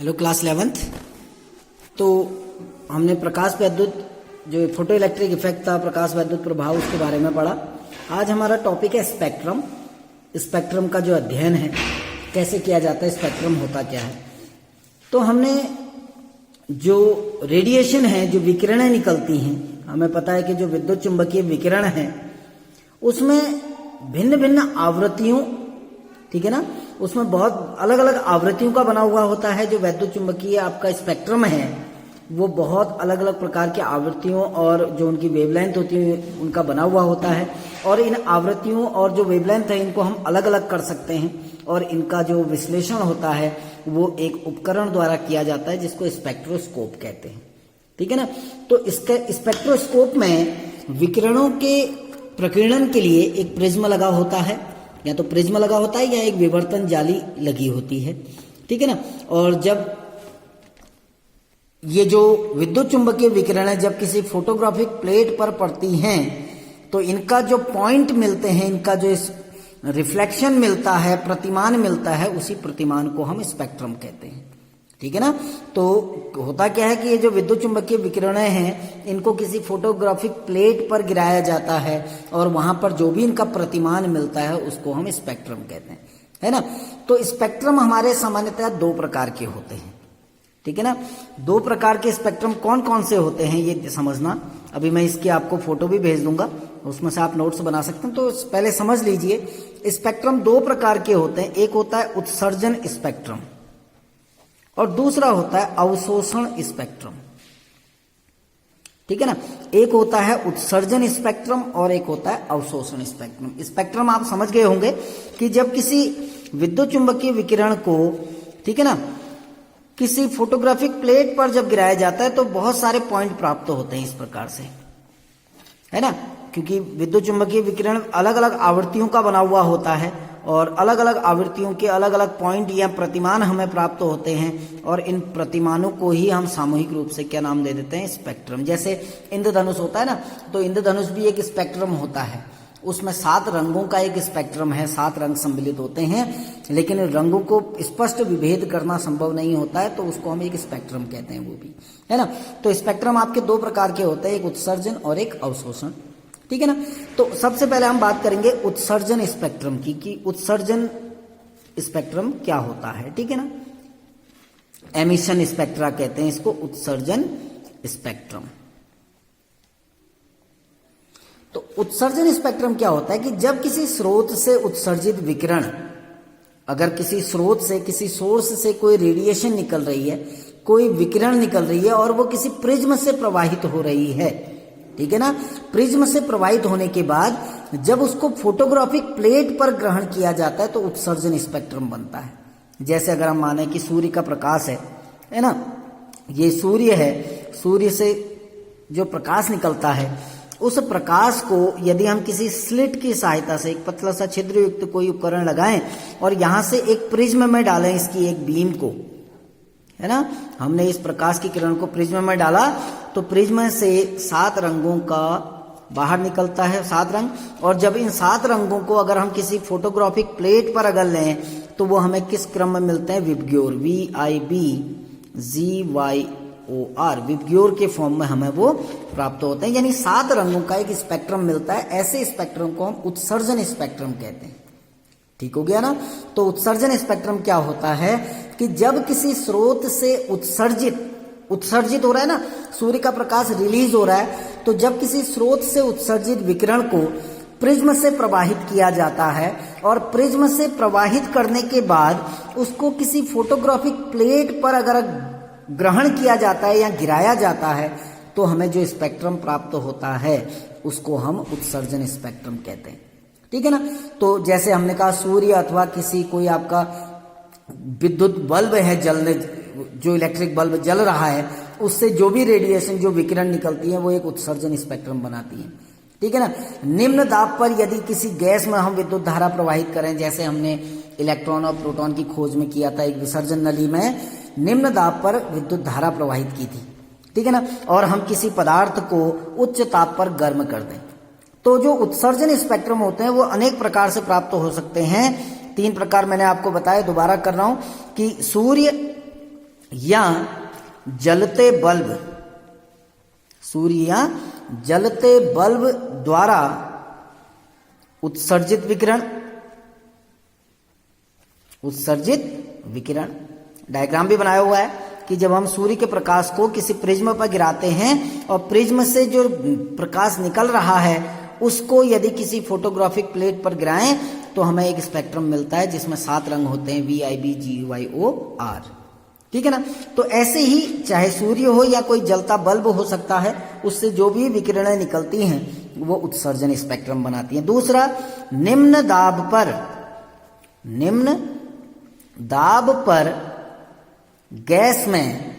Hello class 11th। तो हमने प्रकाश वैद्युत जो फोटो इलेक्ट्रिक इफेक्ट था, प्रकाश वैद्युत प्रभाव, उसके बारे में पढ़ा। आज हमारा टॉपिक है स्पेक्ट्रम। स्पेक्ट्रम का जो अध्ययन है, कैसे किया जाता है, स्पेक्ट्रम होता क्या है। तो हमने जो रेडिएशन है, जो विकिरणें निकलती हैं, हमें पता है कि जो विद्युत चुंबकीय विकिरण है उसमें भिन्न भिन्न आवृत्तियों, ठीक है ना, उसमें बहुत अलग अलग आवृत्तियों का बना हुआ होता है। जो वैद्युत चुंबकीय आपका स्पेक्ट्रम है वो बहुत अलग अलग प्रकार की आवृत्तियों और जो उनकी वेवलेंथ होती है उनका बना हुआ होता है। और इन आवृत्तियों और जो वेवलेंथ है इनको हम अलग अलग कर सकते हैं और इनका जो विश्लेषण होता है वो एक उपकरण द्वारा किया जाता है जिसको स्पेक्ट्रोस्कोप कहते हैं, ठीक है ना। तो इसके स्पेक्ट्रोस्कोप में विकिरणों के प्रकीर्णन के लिए एक प्रिज्म लगा होता है, या तो प्रिज्म लगा होता है या एक विवर्तन जाली लगी होती है, ठीक है ना। और जब ये जो विद्युत चुंबकीय विकिरणें जब किसी फोटोग्राफिक प्लेट पर पड़ती हैं तो इनका जो पॉइंट मिलते हैं, इनका जो रिफ्लेक्शन मिलता है, प्रतिमान मिलता है, उसी प्रतिमान को हम स्पेक्ट्रम कहते हैं, ठीक है ना। तो होता क्या है कि ये जो विद्युत चुंबकीय विकिरणें हैं इनको किसी फोटोग्राफिक प्लेट पर गिराया जाता है और वहां पर जो भी इनका प्रतिमान मिलता है उसको हम स्पेक्ट्रम कहते हैं, है ना। तो स्पेक्ट्रम हमारे सामान्यतः दो प्रकार के होते हैं, ठीक है ना। दो प्रकार के स्पेक्ट्रम कौन कौन से होते हैं ये समझना। अभी मैं इसकी आपको फोटो भी भेज दूंगा, उसमें से आप नोट्स बना सकते हैं। तो पहले समझ लीजिए स्पेक्ट्रम दो प्रकार के होते हैं। एक होता है उत्सर्जन स्पेक्ट्रम और दूसरा होता है अवशोषण स्पेक्ट्रम, ठीक है ना। एक होता है उत्सर्जन स्पेक्ट्रम और एक होता है अवशोषण स्पेक्ट्रम। स्पेक्ट्रम आप समझ गए होंगे कि जब किसी विद्युत चुंबकीय विकिरण को, ठीक है ना, किसी फोटोग्राफिक प्लेट पर जब गिराया जाता है तो बहुत सारे पॉइंट प्राप्त होते हैं इस प्रकार से, है ना। क्योंकि विद्युत चुंबकीय विकिरण अलग अलग आवृत्तियों का बना हुआ होता है और अलग अलग आवृत्तियों के अलग अलग पॉइंट या प्रतिमान हमें प्राप्त होते हैं और इन प्रतिमानों को ही हम सामूहिक रूप से क्या नाम दे देते हैं, स्पेक्ट्रम। जैसे इंद्रधनुष होता है ना, तो इंद्रधनुष भी एक स्पेक्ट्रम होता है। उसमें 7 रंगों का एक स्पेक्ट्रम है, 7 रंग सम्मिलित होते हैं, लेकिन रंगों को स्पष्ट विभेद करना संभव नहीं होता है, तो उसको हम एक स्पेक्ट्रम कहते हैं, वो भी, है ना। तो स्पेक्ट्रम आपके दो प्रकार के होते हैं, एक उत्सर्जन और एक अवशोषण, ठीक है ना। तो सबसे पहले हम बात करेंगे उत्सर्जन स्पेक्ट्रम की, कि उत्सर्जन स्पेक्ट्रम क्या होता है, ठीक है ना। एमिशन स्पेक्ट्रा कहते हैं इसको, उत्सर्जन स्पेक्ट्रम। तो उत्सर्जन स्पेक्ट्रम क्या होता है कि जब किसी स्रोत से उत्सर्जित विकिरण, अगर किसी स्रोत से, किसी सोर्स से कोई रेडिएशन निकल रही है, कोई विकिरण निकल रही है और वो किसी प्रिज्म से प्रवाहित हो रही है, ठीक है ना। प्रिज्म से प्रवाहित होने के बाद जब उसको फोटोग्राफिक प्लेट पर ग्रहण किया जाता है तो उत्सर्जन स्पेक्ट्रम बनता है। जैसे अगर हम माने कि सूर्य का प्रकाश है ना, ये सूर्य है, सूर्य से जो प्रकाश निकलता है उस प्रकाश को यदि हम किसी स्लिट की सहायता से, एक पतला सा छिद्र युक्त कोई उपकरण लगाएं और यहां से एक प्रिज्म में डालें इसकी एक बीम को, है ना, हमने इस प्रकाश की किरण को प्रिज्म में डाला तो प्रिज्म से 7 रंगों का बाहर निकलता है, 7 रंग। और जब इन 7 रंगों को अगर हम किसी फोटोग्राफिक प्लेट पर अगर लें तो वो हमें किस क्रम में मिलते हैं, विबग्योर, VIBGYOR, विबग्योर के फॉर्म में हमें वो प्राप्त होते हैं। यानी 7 रंगों का एक स्पेक्ट्रम मिलता है। ऐसे स्पेक्ट्रम को हम उत्सर्जन स्पेक्ट्रम कहते हैं, ठीक हो गया ना। तो उत्सर्जन स्पेक्ट्रम क्या होता है कि जब किसी स्रोत से उत्सर्जित हो रहा है ना, सूर्य का प्रकाश रिलीज हो रहा है, तो जब किसी स्रोत से उत्सर्जित विकिरण को प्रिज्म से प्रवाहित किया जाता है और प्रिज्म से प्रवाहित करने के बाद उसको किसी फोटोग्राफिक प्लेट पर अगर ग्रहण किया जाता है या गिराया जाता है तो हमें जो स्पेक्ट्रम प्राप्त होता है उसको हम उत्सर्जन स्पेक्ट्रम कहते हैं, ठीक है ना। तो जैसे हमने कहा सूर्य अथवा किसी कोई आपका विद्युत बल्ब है जलने, जो इलेक्ट्रिक बल्ब जल रहा है, उससे जो भी रेडिएशन, जो विकिरण निकलती है वो एक उत्सर्जन स्पेक्ट्रम बनाती है, ठीक है ना। निम्न दाब पर यदि किसी गैस में हम विद्युत धारा प्रवाहित करें, जैसे हमने इलेक्ट्रॉन और प्रोटॉन की खोज में किया था, एक विसर्जन नली में निम्न दाब पर विद्युत धारा प्रवाहित की थी, ठीक है ना, और हम किसी पदार्थ को उच्च ताप पर गर्म कर दें, तो जो उत्सर्जन स्पेक्ट्रम होते हैं वो अनेक प्रकार से प्राप्त हो सकते हैं। 3 प्रकार मैंने आपको बताया, दोबारा कर रहा हूं कि सूर्य या जलते बल्ब, सूर्य या जलते बल्ब द्वारा उत्सर्जित विकिरण, डायग्राम भी बनाया हुआ है कि जब हम सूर्य के प्रकाश को किसी प्रिज्म पर गिराते हैं और प्रिज्म से जो प्रकाश निकल रहा है उसको यदि किसी फोटोग्राफिक प्लेट पर गिराएं तो हमें एक स्पेक्ट्रम मिलता है जिसमें 7 रंग होते हैं, VIBGYOR, ठीक है ना। तो ऐसे ही चाहे सूर्य हो या कोई जलता बल्ब हो सकता है, उससे जो भी विकिरणें निकलती हैं वो उत्सर्जन स्पेक्ट्रम बनाती हैं। दूसरा, निम्न दाब पर गैस में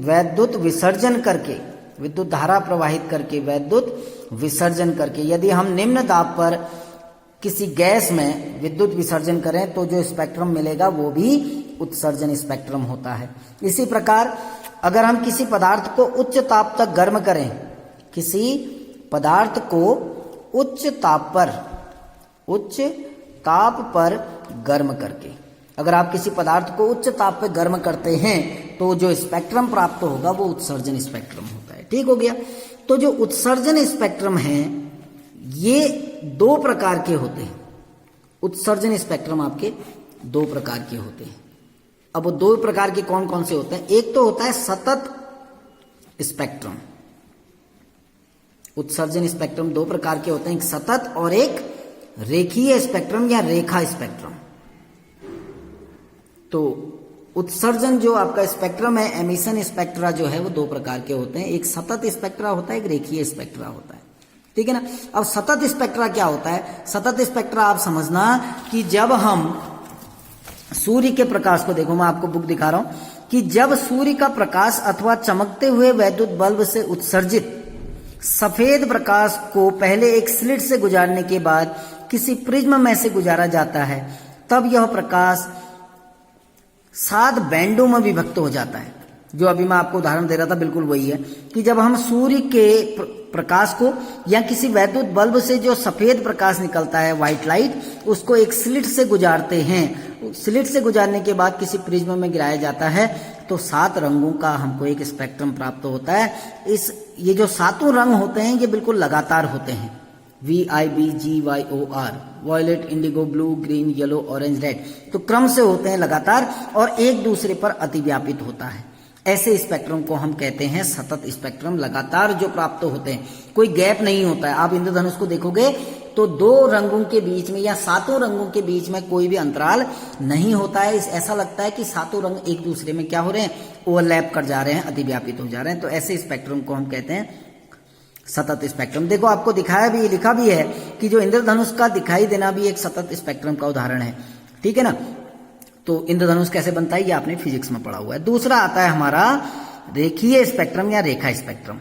वैद्युत विसर्जन करके, विद्युत धारा प्रवाहित करके, वैद्युत विसर्जन करके, यदि हम निम्न दाब पर किसी गैस में विद्युत विसर्जन करें तो जो स्पेक्ट्रम मिलेगा वो भी उत्सर्जन स्पेक्ट्रम होता है। इसी प्रकार अगर हम किसी पदार्थ को उच्च ताप तक गर्म करें, किसी पदार्थ को उच्च ताप पर गर्म करके, अगर आप किसी पदार्थ को उच्च ताप पर गर्म करते हैं तो जो स्पेक्ट्रम प्राप्त होगा वो उत्सर्जन स्पेक्ट्रम होता है। ठीक हो गया। तो जो उत्सर्जन स्पेक्ट्रम है ये 2 प्रकार के होते हैं। उत्सर्जन स्पेक्ट्रम आपके 2 प्रकार के होते हैं। अब वो 2 प्रकार के कौन कौन से होते हैं? एक तो होता है सतत स्पेक्ट्रम। उत्सर्जन स्पेक्ट्रम 2 प्रकार के होते हैं, एक सतत और एक रेखीय स्पेक्ट्रम या रेखा स्पेक्ट्रम। तो उत्सर्जन जो आपका स्पेक्ट्रम है, एमिशन स्पेक्ट्रा जो है वो 2 प्रकार के होते हैं, एक सतत स्पेक्ट्रा होता है, एक रेखीय स्पेक्ट्रा होता है। ठीक है ना। अब सतत स्पेक्ट्रा क्या होता है? सतत स्पेक्ट्रा आप समझना कि जब हम सूर्य के प्रकाश को, देखो मैं आपको बुक दिखा रहा हूं कि जब सूर्य का प्रकाश अथवा चमकते हुए वैद्युत बल्ब से उत्सर्जित सफेद प्रकाश को पहले एक स्लिट से गुजारने के बाद किसी प्रिज्म में से गुजारा जाता है, तब यह प्रकाश 7 बैंडों में विभक्त हो जाता है। जो अभी मैं आपको उदाहरण दे रहा था बिल्कुल वही है कि जब हम सूर्य के प्रकाश को या किसी वैद्युत बल्ब से जो सफेद प्रकाश निकलता है, व्हाइट लाइट, उसको एक स्लिट से गुजारते हैं, स्लिट से गुजारने के बाद किसी प्रिज्म में गिराया जाता है तो 7 रंगों का हमको एक स्पेक्ट्रम प्राप्त होता है। ये जो 7 रंग होते हैं ये बिल्कुल लगातार होते हैं, VIBGYOR, violet, indigo, blue, green, yellow, orange, red, तो क्रम से होते हैं लगातार और एक दूसरे पर अतिव्यापित होता है। ऐसे स्पेक्ट्रम को हम कहते हैं सतत स्पेक्ट्रम, लगातार जो प्राप्त होते हैं, कोई गैप नहीं होता है। आप इंद्रधनुष को देखोगे तो 2 रंगों के बीच में या 7 रंगों के बीच में कोई भी अंतराल नहीं होता है। ऐसा लगता है कि 7 रंग एक दूसरे में क्या हो रहे हैं, ओवरलैप कर जा रहे हैं, अतिव्यापित हो जा रहे हैं। तो ऐसे स्पेक्ट्रम को हम कहते हैं सतत स्पेक्ट्रम। देखो आपको दिखाया भी, लिखा भी है कि जो इंद्रधनुष का दिखाई देना भी एक सतत स्पेक्ट्रम का उदाहरण है। ठीक है ना। तो इंद्रधनुष कैसे बनता है ये आपने फिजिक्स में पढ़ा हुआ है। दूसरा आता है हमारा रेखीय स्पेक्ट्रम या रेखा स्पेक्ट्रम।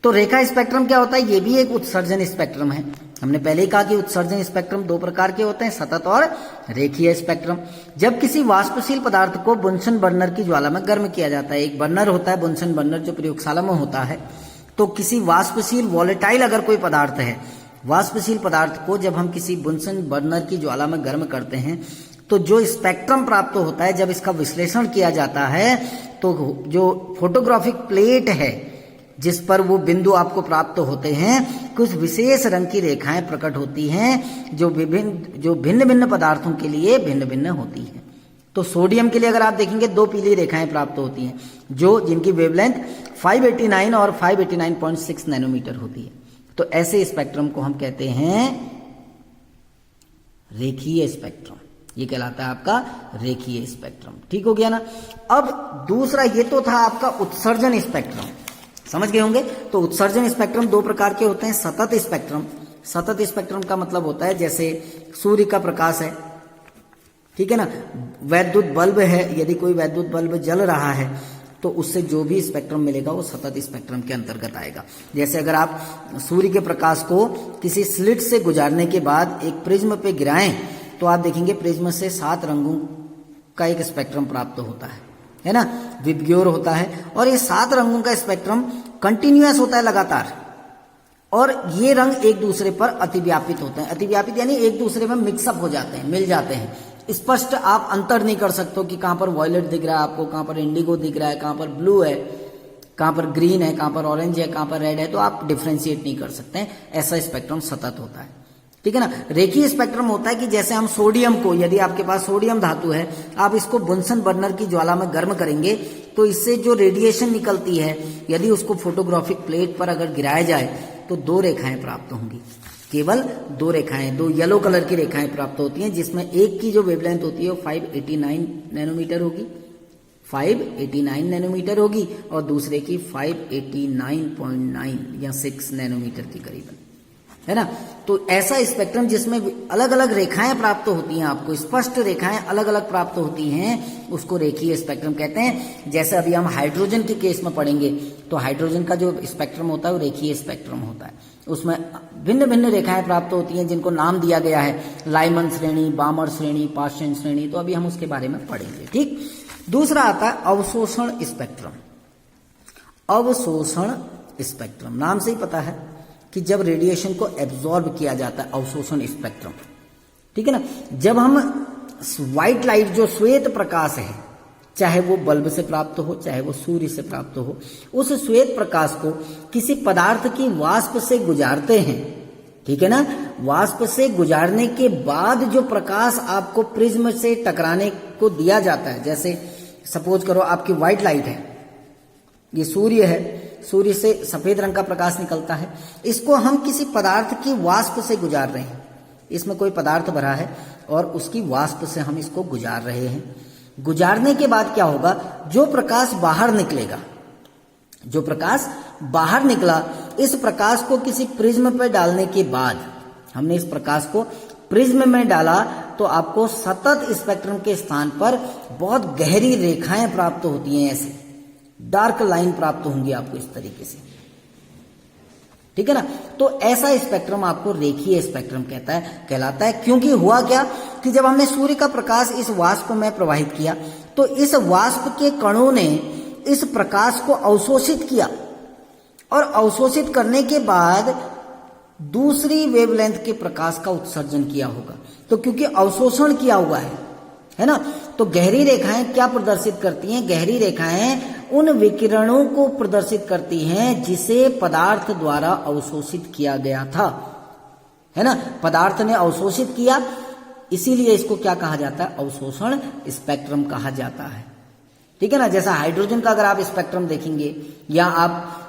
तो रेखा स्पेक्ट्रम क्या होता है? ये भी एक उत्सर्जन स्पेक्ट्रम है। हमने पहले ही कहा कि उत्सर्जन स्पेक्ट्रम 2 प्रकार के होते हैं, सतत और रेखीय स्पेक्ट्रम। जब किसी वाष्पशील पदार्थ को बुनसन बर्नर की ज्वाला में गर्म किया जाता है, एक बर्नर होता है बुनसन बर्नर जो प्रयोगशाला में होता है, तो किसी वाष्पशील वॉलेटाइल अगर कोई पदार्थ है, वाष्पशील पदार्थ को जब हम किसी बुनसन बर्नर की ज्वाला में गर्म करते हैं तो जो स्पेक्ट्रम प्राप्त होता है, जब इसका विश्लेषण किया जाता है तो जो फोटोग्राफिक प्लेट है जिस पर वो बिंदु आपको प्राप्त होते हैं, कुछ विशेष रंग की रेखाएं प्रकट होती हैं जो भिन्न भिन्न पदार्थों के लिए भिन्न भिन्न होती हैं। तो सोडियम के लिए अगर आप देखेंगे 2 पीली रेखाएं प्राप्त होती हैं जिनकी वेवलेंथ 589 और 589.6 नैनोमीटर होती है। तो ऐसे स्पेक्ट्रम को हम कहते हैं रेखीय स्पेक्ट्रम। ये कहलाता है आपका रेखीय स्पेक्ट्रम। ठीक हो गया ना। अब दूसरा, ये तो था आपका उत्सर्जन स्पेक्ट्रम, समझ गए होंगे। तो उत्सर्जन स्पेक्ट्रम 2 प्रकार के होते हैं। सतत स्पेक्ट्रम, सतत स्पेक्ट्रम का मतलब होता है जैसे सूर्य का प्रकाश है, ठीक है ना, वैद्युत बल्ब है, यदि कोई वैद्युत बल्ब जल रहा है तो उससे जो भी स्पेक्ट्रम मिलेगा वो सतत स्पेक्ट्रम के अंतर्गत आएगा। जैसे अगर आप सूर्य के प्रकाश को किसी स्लिट से गुजारने के बाद एक प्रिज्म पे गिराएं तो आप देखेंगे प्रिज्म से 7 रंगों का एक स्पेक्ट्रम प्राप्त होता है ना, विबग्योर होता है। और ये 7 रंगों का स्पेक्ट्रम कंटिन्यूअस होता है, लगातार, और ये रंग एक दूसरे पर अतिव्यापित होते हैं। अतिव्यापित यानी एक दूसरे में मिक्सअप हो जाते हैं, मिल जाते हैं। स्पष्ट आप अंतर नहीं कर सकते हो कि कहां पर वॉयलेट दिख रहा है आपको, कहां पर इंडिगो दिख रहा है, कहां पर ब्लू है, कहां पर ग्रीन है, कहां पर ऑरेंज है, कहां पर रेड है, तो आप डिफ्रेंशिएट नहीं कर सकते हैं। ऐसा स्पेक्ट्रम सतत होता है, ठीक है ना। रेखीय स्पेक्ट्रम होता है कि जैसे हम सोडियम को, यदि आपके पास सोडियम धातु है, आप इसको बुनसन बर्नर की ज्वाला में गर्म करेंगे तो इससे जो रेडिएशन निकलती है, यदि उसको फोटोग्राफिक प्लेट पर अगर गिराया जाए तो 2 रेखाएं प्राप्त होंगी, केवल 2 रेखाएं, 2 येलो कलर की रेखाएं प्राप्त होती हैं, जिसमें एक की जो वेवलेंथ होती है वो 589 नैनोमीटर होगी, 589 नैनोमीटर होगी, और दूसरे की 589.9 या 6 नैनोमीटर के करीबन, है ना। तो ऐसा स्पेक्ट्रम जिसमें अलग अलग रेखाएं प्राप्त होती हैं, आपको स्पष्ट रेखाएं अलग अलग प्राप्त होती हैं, उसको रेखीय स्पेक्ट्रम कहते हैं। जैसे अभी हम हाइड्रोजन के केस में पढ़ेंगे तो हाइड्रोजन का जो स्पेक्ट्रम होता है वो रेखीय स्पेक्ट्रम होता है, उसमें भिन्न भिन्न रेखाएं प्राप्त होती हैं जिनको नाम दिया गया है, लाइमन श्रेणी, बामर श्रेणी, पाश्चन श्रेणी, तो अभी हम उसके बारे में पढ़ेंगे, ठीक। दूसरा आता है अवशोषण स्पेक्ट्रम। अवशोषण स्पेक्ट्रम नाम से ही पता है कि जब रेडिएशन को एब्जॉर्ब किया जाता है, अवशोषण स्पेक्ट्रम, ठीक है ना। जब हम व्हाइट लाइट, जो श्वेत प्रकाश है, चाहे वो बल्ब से प्राप्त हो, चाहे वो सूर्य से प्राप्त हो, उस श्वेत प्रकाश को किसी पदार्थ की वाष्प से गुजारते हैं, ठीक है ना। वाष्प से गुजारने के बाद जो प्रकाश आपको प्रिज्म से टकराने को दिया जाता है, जैसे सपोज करो आपकी व्हाइट लाइट है, ये सूर्य है, सूर्य से सफेद रंग का प्रकाश निकलता है, इसको हम किसी पदार्थ की वाष्प से गुजार रहे हैं, इसमें कोई पदार्थ भरा है और उसकी वाष्प से हम इसको गुजार रहे हैं। गुजारने के बाद क्या होगा, जो प्रकाश बाहर निकलेगा, जो प्रकाश बाहर निकला, इस प्रकाश को किसी प्रिज्म पर डालने के बाद, हमने इस प्रकाश को प्रिज्म में डाला तो आपको सतत स्पेक्ट्रम के स्थान पर बहुत गहरी रेखाएं प्राप्त होती हैं, ऐसे डार्क लाइन प्राप्त होंगी आपको इस तरीके से, ठीक है ना। तो ऐसा स्पेक्ट्रम आपको रेखीय स्पेक्ट्रम कहलाता है। क्योंकि हुआ क्या कि जब हमने सूर्य का प्रकाश इस वाष्प में प्रवाहित किया तो इस वाष्प के कणों ने इस प्रकाश को अवशोषित किया, और अवशोषित करने के बाद दूसरी वेवलेंथ के प्रकाश का उत्सर्जन किया होगा। तो क्योंकि अवशोषण किया हुआ है ना, तो गहरी रेखाएं क्या प्रदर्शित करती हैं, गहरी रेखाएं उन विकिरणों को प्रदर्शित करती हैं जिसे पदार्थ द्वारा अवशोषित किया गया था, है ना। पदार्थ ने अवशोषित किया, इसीलिए इसको क्या कहा जाता है, अवशोषण स्पेक्ट्रम कहा जाता है, ठीक है ना। जैसा हाइड्रोजन का अगर आप स्पेक्ट्रम देखेंगे, या आप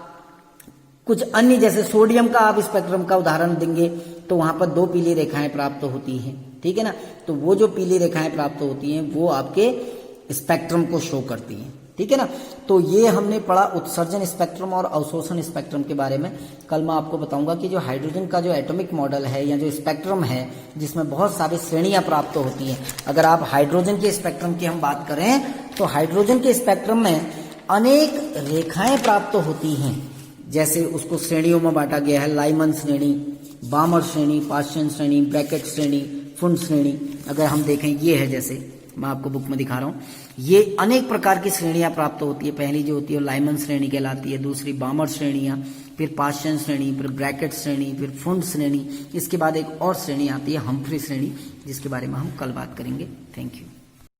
कुछ अन्य जैसे सोडियम का आप स्पेक्ट्रम का उदाहरण देंगे, तो वहां पर 2 पीली रेखाएं प्राप्त होती हैं, ठीक है ना। तो वो जो पीली रेखाएं प्राप्त होती हैं वो आपके स्पेक्ट्रम को शो करती हैं, ठीक है ना। तो ये हमने पढ़ा उत्सर्जन स्पेक्ट्रम और अवशोषण स्पेक्ट्रम के बारे में। कल मैं आपको बताऊंगा कि जो हाइड्रोजन का जो एटॉमिक मॉडल है या जो स्पेक्ट्रम है, जिसमें बहुत सारी श्रेणियां प्राप्त होती हैं। अगर आप हाइड्रोजन के स्पेक्ट्रम की हम बात करें तो हाइड्रोजन के स्पेक्ट्रम में अनेक रेखाएं प्राप्त होती हैं, जैसे उसको श्रेणियों में बांटा गया है, लाइमन श्रेणी, बामर श्रेणी, पाश्चन श्रेणी, ब्रैकेट श्रेणी, फुंड श्रेणी। अगर हम देखें, ये है, जैसे मैं आपको बुक में दिखा रहा हूं, ये अनेक प्रकार की श्रेणियां प्राप्त होती है। पहली जो होती है लाइमन श्रेणी कहलाती है, दूसरी बामर श्रेणियां, फिर पाश्चन श्रेणी, फिर ब्रैकेट श्रेणी, फिर फुंड श्रेणी। इसके बाद एक और श्रेणी आती है हम्फ्री श्रेणी, जिसके बारे में हम कल बात करेंगे। Thank you.